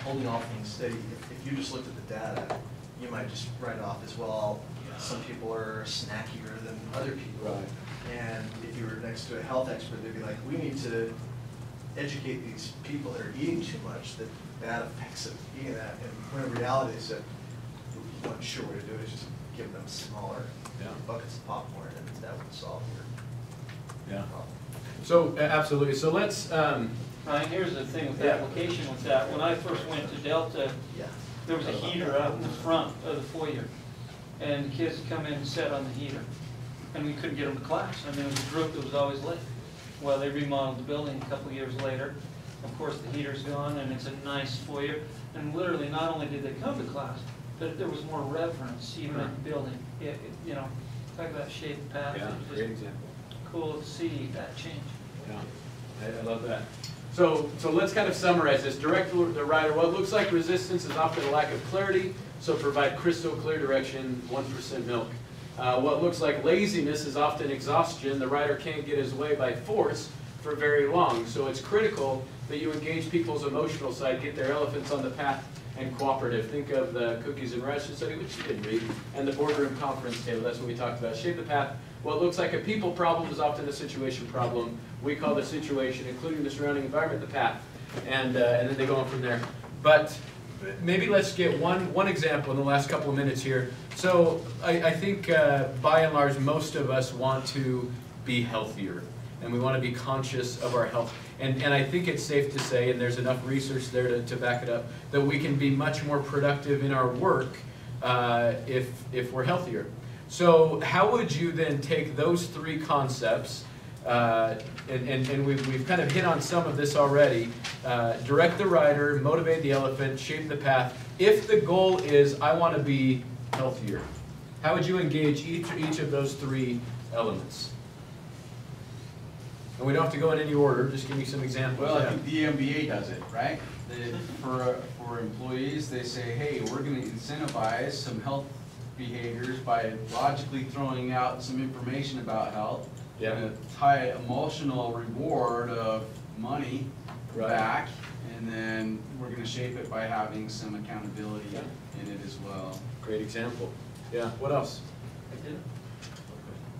holding all things steady, if you just looked at the data, you might just write off as well, some people are snackier than other people. Right. And if you were next to a health expert, they'd be like, we need to educate these people that are eating too much, that bad effects of eating that. And when in reality, they said, one sure way to do it is just give them smaller buckets of popcorn, and that would solve your problem. So, absolutely. So let's... Ryan, here's the thing with the application with that. When I first went to Delta, there was a heater out in the front of the foyer. and the kids come in and sat on the heater. And we couldn't get them to class. I mean, it was a group that was always late. Well, they remodeled the building a couple of years later. Of course, the heater's gone, and it's a nice foyer. And literally, not only did they come to class, but there was more reverence even in the building. You know, talk about shaped path. Yeah, It was great just example. cool to see that change. Yeah, I love that. So let's kind of summarize this. Direct the rider. What looks like resistance is often a lack of clarity, so provide crystal clear direction, 1% milk. What looks like laziness is often exhaustion. The rider can't get his way by force for very long. So it's critical that you engage people's emotional side, get their elephants on the path, and cooperative. Think of the cookies and ration study, which you didn't read, and the boardroom conference table. That's what we talked about. Shape the path. What looks like a people problem is often a situation problem. We call the situation, including the surrounding environment, the path. And then they go on from there. But maybe let's get one example in the last couple of minutes here. So I think by and large, most of us want to be healthier. And we want to be conscious of our health. And I think it's safe to say, and there's enough research there to back it up, that we can be much more productive in our work if we're healthier. So how would you then take those three concepts, and we've kind of hit on some of this already, direct the rider, motivate the elephant, shape the path. If the goal is, I want to be healthier, how would you engage each of those three elements? And we don't have to go in any order, just give me some examples. Well, I think the MBA does it, right? For employees, they say, hey, we're going to incentivize some health behaviors by logically throwing out some information about health. Yeah. Going to tie emotional reward of money back, and then we're going to shape it by having some accountability in it as well. Great example. Yeah, what else?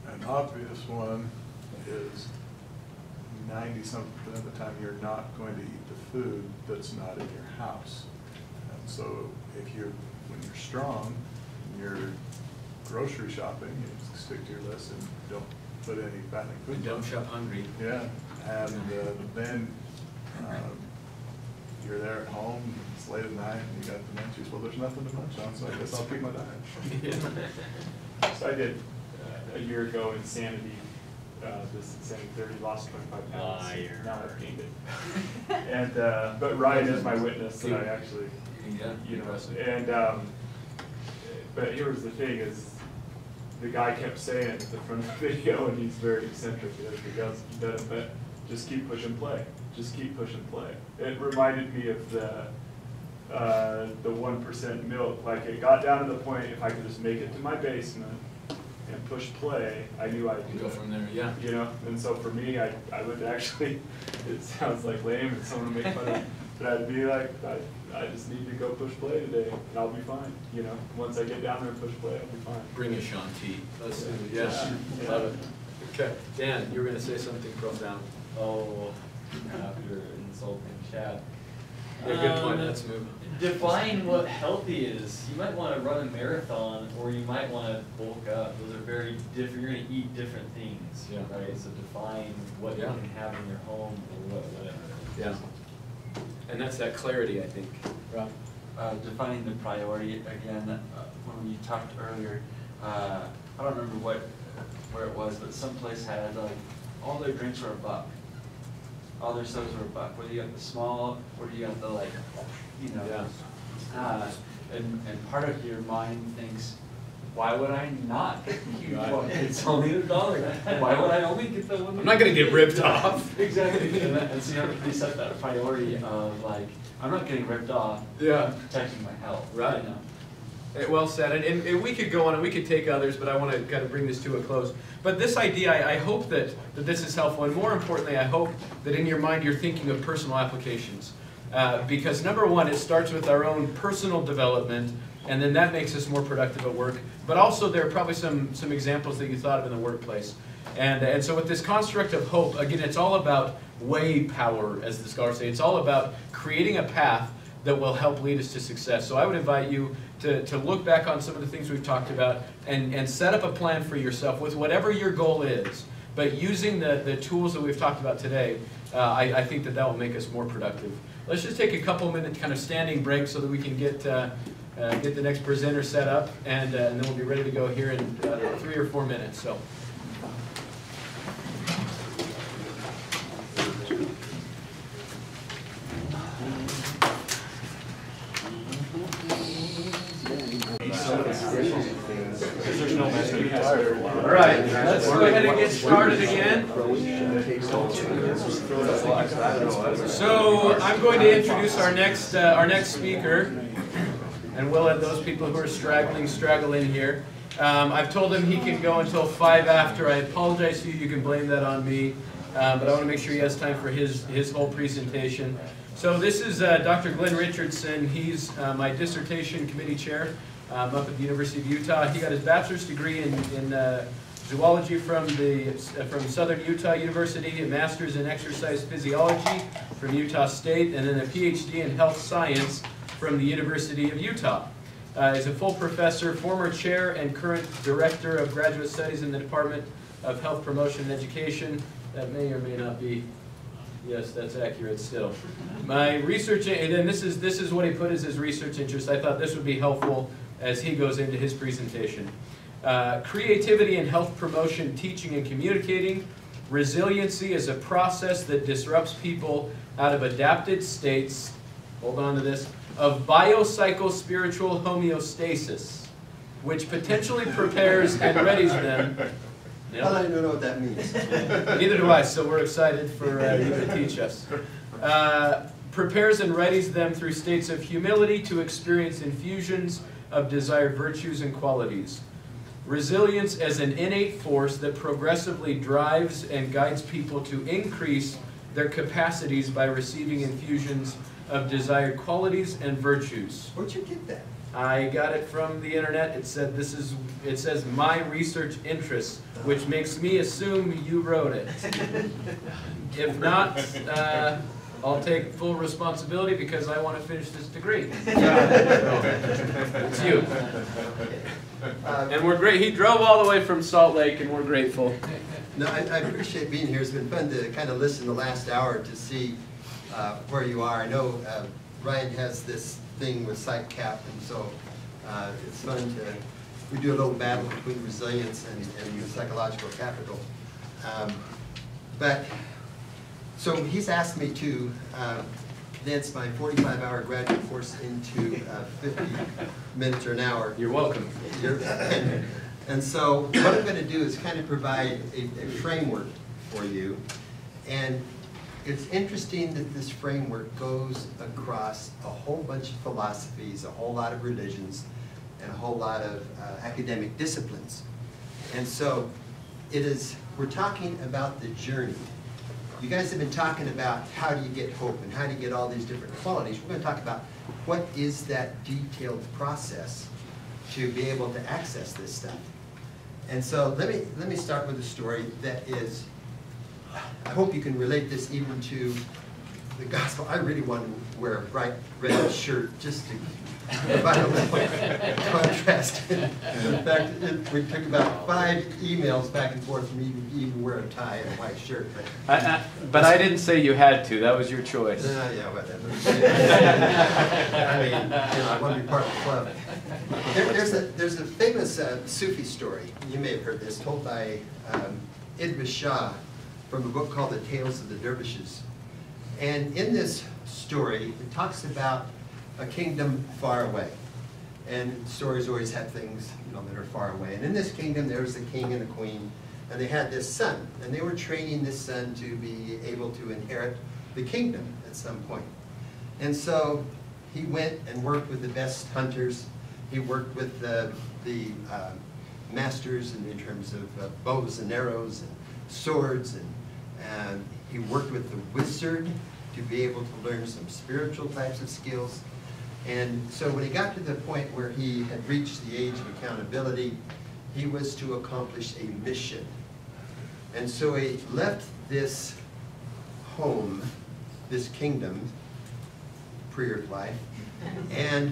An obvious one is 90-something of the time you're not going to eat the food that's not in your house. And so when you're strong, and you're grocery shopping, you stick to your list and don't put any fattening food. And don't shop hungry. Yeah, and then you're there at home, it's late at night, and you got the munchies. Well, there's nothing to munch on, so I guess I'll keep my diet. So I did a year ago Insanity, this Insanity 30, lost 25 pounds. Liar. Now I've gained it. And but Ryan is my witness that I actually, you know, and but here was the thing is, the guy kept saying it at the front of the video, and he's very eccentric. He doesn't, but just keep pushing play. Just keep pushing play. It reminded me of the 1% milk. Like, it got down to the point, if I could just make it to my basement and push play, I knew I'd do Go it. from there, yeah. You know, and so for me, I would actually, it sounds like lame and someone will make fun of me, but I'd be like, I just need to go push play today, and I'll be fine. You know, once I get down there and push play, I'll be fine. Bring a Sean T. Let's do it. Yeah. Yeah, love it. Okay, Dan, you were going to say something profound. Oh, after insulting Chad. Yeah, good point. Let's move on. Define what healthy is. You might want to run a marathon, or you might want to bulk up. Those are very different. You're going to eat different things, Yeah. right? So define what Yeah. you can have in your home or whatever. Yeah. And that's that clarity, I think. Rob? Defining the priority again, when you talked earlier, I don't remember where it was, but someplace had like all their drinks were $1. All their sodas were $1. Whether you got the small, or you got the like, you know. Yeah. And part of your mind thinks, why would I not get the huge Right. one? It's only $1. Why would I only get the one? I'm not going to get ripped off. Exactly. And so you have to set that priority of like, I'm not getting ripped off. Yeah. I'm protecting my health. Right. You know? Well said, and we could go on and we could take others, but I want to kind of bring this to a close. But this idea, I hope that this is helpful, and more importantly, I hope that in your mind you're thinking of personal applications. Because number one, it starts with our own personal development, and then that makes us more productive at work. But also there are probably some examples that you thought of in the workplace. And so with this construct of hope, again, it's all about way power, as the scholars say. It's all about creating a path that will help lead us to success. So I would invite you to look back on some of the things we've talked about and set up a plan for yourself with whatever your goal is. But using the tools that we've talked about today, I think that will make us more productive. Let's just take a couple minute kind of standing break so that we can get get the next presenter set up, and then we'll be ready to go here in 3 or 4 minutes. So. All right, let's go ahead and get started again. So I'm going to introduce our next speaker, and we'll let those people who are straggle in here. I've told him he can go until 5 after. I apologize to you. You can blame that on me, but I want to make sure he has time for his whole presentation. So this is Dr. Glenn Richardson. He's my dissertation committee chair up at the University of Utah. He got his bachelor's degree in zoology from Southern Utah University, a master's in exercise physiology from Utah State, and then a PhD in health science from the University of Utah. He's a full professor, former chair, and current director of graduate studies in the Department of Health Promotion and Education. That may or may not be. Yes, that's accurate still. My research, and then this is what he put as his research interest. I thought this would be helpful as he goes into his presentation. Creativity in health promotion, teaching, and communicating. Resiliency is a process that disrupts people out of adapted states, hold on to this, of biopsychospiritual homeostasis, which potentially prepares and readies them. I don't even know what that means. Neither do I, so we're excited for you to teach us. Prepares and readies them through states of humility to experience infusions of desired virtues and qualities. Resilience as an innate force that progressively drives and guides people to increase their capacities by receiving infusions of desired qualities and virtues. Where'd you get that? I got it from the internet. It says my research interests, which makes me assume you wrote it. If not, I'll take full responsibility because I want to finish this degree. It's you. And we're great. He drove all the way from Salt Lake, and we're grateful. No, I appreciate being here. It's been fun to kind of listen the last hour to see where you are. I know Ryan has this thing with PsychCap, and so it's fun to, we do a little battle between resilience and the psychological capital. So he's asked me to condense my 45-hour graduate course into 50 minutes or an hour. You're welcome. And so what I'm going to do is kind of provide a framework for you. And it's interesting that this framework goes across a whole bunch of philosophies, a whole lot of religions, and a whole lot of academic disciplines. And so we're talking about the journey. You guys have been talking about how do you get hope and how do you get all these different qualities. We're going to talk about what is that detailed process to be able to access this stuff. And so let me start with a story that is, I hope you can relate this even to the gospel. I really want to wear a bright red shirt just to provide a little contrast. In fact, we took about 5 emails back and forth for me to even wear a tie and a white shirt. But I didn't say you had to. That was your choice. Yeah, whatever. I mean, I want to be part of the club. There's a famous Sufi story, you may have heard this, told by Idris Shah from a book called The Tales of the Dervishes. And in this story, it talks about a kingdom far away. And stories always have things that are far away. And in this kingdom, there was a king and a queen, and they had this son. And they were training this son to be able to inherit the kingdom at some point. And so he went and worked with the best hunters. He worked with the masters in terms of bows and arrows and swords. And he worked with the wizard to be able to learn some spiritual types of skills. And so when he got to the point where he had reached the age of accountability, he was to accomplish a mission. And so he left this home, this kingdom, pre-earth life, and